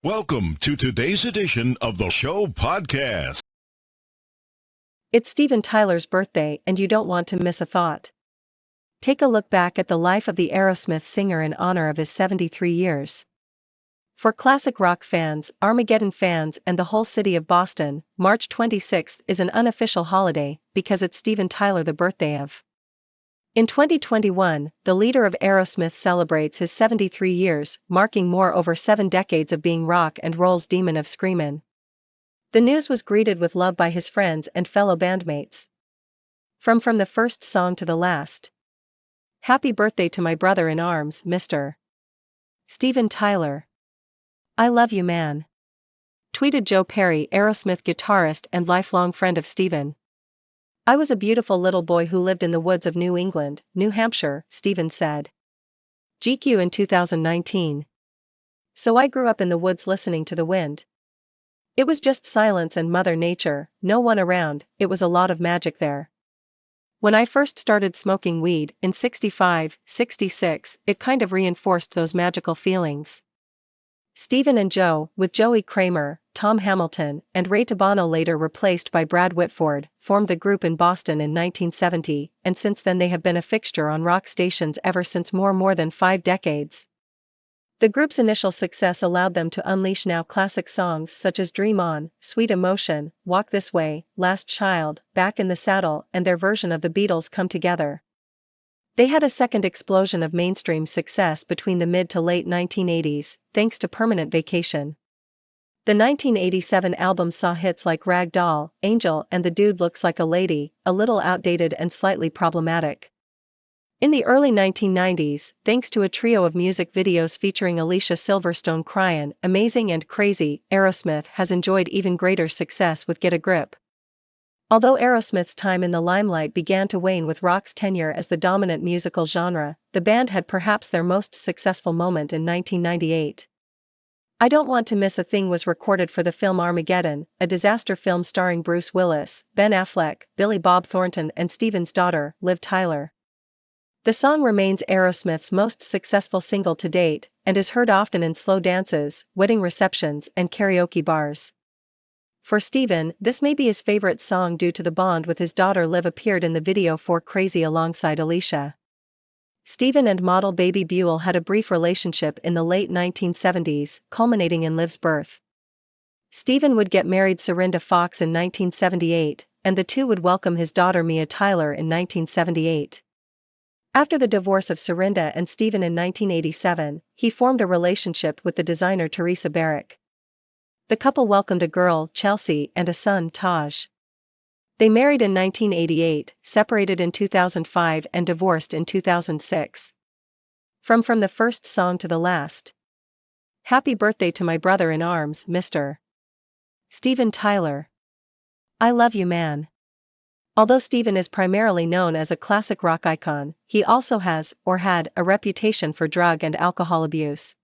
Welcome to today's edition of the show podcast. It's Steven Tyler's birthday and you don't want to miss a thought. Take a look back at the life of the Aerosmith singer in honor of his 73 years. For classic rock fans, Armageddon fans and the whole city of Boston, March 26th is an unofficial holiday because it's Steven Tyler the birthday of. In 2021, the leader of Aerosmith celebrates his 73 years, marking over 7 decades of being rock and roll's demon of Screamin. The news was greeted with love by his friends and fellow bandmates. From the first song to the last. Happy birthday to my brother in arms, Mr. Steven Tyler. I love you, man. Tweeted Joe Perry, Aerosmith guitarist and lifelong friend of Steven. I was a beautiful little boy who lived in the woods of New England, New Hampshire, Steven said. GQ in 2019. So I grew up in the woods listening to the wind. It was just silence and Mother Nature, no one around, it was a lot of magic there. When I first started smoking weed, in 65, 66, it kind of reinforced those magical feelings. Steven and Joe, with Joey Kramer, Tom Hamilton, and Ray Tabano later replaced by Brad Whitford, formed the group in Boston in 1970, and since then they have been a fixture on rock stations ever since more than 5 decades. The group's initial success allowed them to unleash now classic songs such as Dream On, Sweet Emotion, Walk This Way, Last Child, Back in the Saddle, and their version of the Beatles' Come Together. They had a second explosion of mainstream success between the mid to late 1980s, thanks to Permanent Vacation. The 1987 album saw hits like Rag Doll, Angel, and The Dude Looks Like a Lady, a little outdated and slightly problematic. In the early 1990s, thanks to a trio of music videos featuring Alicia Silverstone Cryin', Amazing and Crazy, Aerosmith has enjoyed even greater success with Get a Grip. Although Aerosmith's time in the limelight began to wane with rock's tenure as the dominant musical genre, the band had perhaps their most successful moment in 1998. I Don't Want to Miss a Thing was recorded for the film Armageddon, a disaster film starring Bruce Willis, Ben Affleck, Billy Bob Thornton and Steven's daughter, Liv Tyler. The song remains Aerosmith's most successful single to date, and is heard often in slow dances, wedding receptions and karaoke bars. For Steven, this may be his favorite song due to the bond with his daughter Liv appeared in the video for Crazy alongside Alicia. Steven and model Baby Buell had a brief relationship in the late 1970s, culminating in Liv's birth. Steven would get married Serinda Fox in 1978, and the two would welcome his daughter Mia Tyler in 1978. After the divorce of Serinda and Steven in 1987, he formed a relationship with the designer Teresa Barrick. The couple welcomed a girl, Chelsea, and a son, Taj. They married in 1988, separated in 2005 and divorced in 2006. From the first song to the last. Happy birthday to my brother in arms, Mr. Steven Tyler. I love you, man. Although Steven is primarily known as a classic rock icon, he also has, or had, a reputation for drug and alcohol abuse.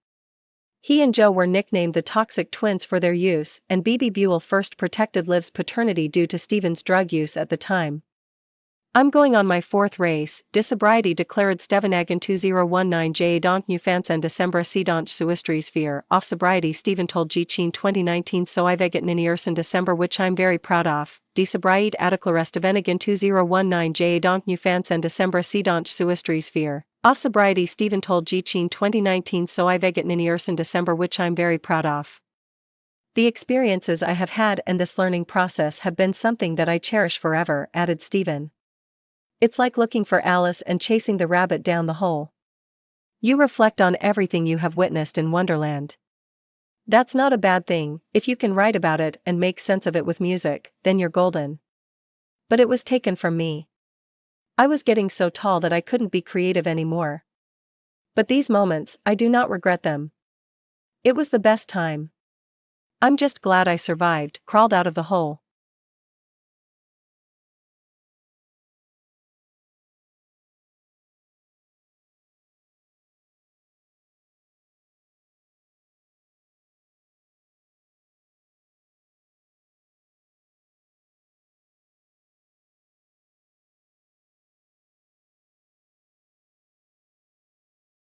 He and Joe were nicknamed the Toxic Twins for their use, and Baby Buell first protected Liv's paternity due to Steven's drug use at the time. I'm going on my 4th race, disobriety declared Stevenagan 2019 J. Don't nu fansen December si don't suistries fear, off sobriety Steven told G. Chin 2019 so I veget nini in December which I'm very proud of, desobriety adeclara Stevenagan 2019 J. Don't nu fansen December si don't suistries fear. Off sobriety Steven told G. Chin 2019 so I veget nini in December which I'm very proud of. The experiences I have had and this learning process have been something that I cherish forever, added Steven. It's like looking for Alice and chasing the rabbit down the hole. You reflect on everything you have witnessed in Wonderland. That's not a bad thing, if you can write about it and make sense of it with music, then you're golden. But it was taken from me. I was getting so tall that I couldn't be creative anymore. But these moments, I do not regret them. It was the best time. I'm just glad I survived, crawled out of the hole.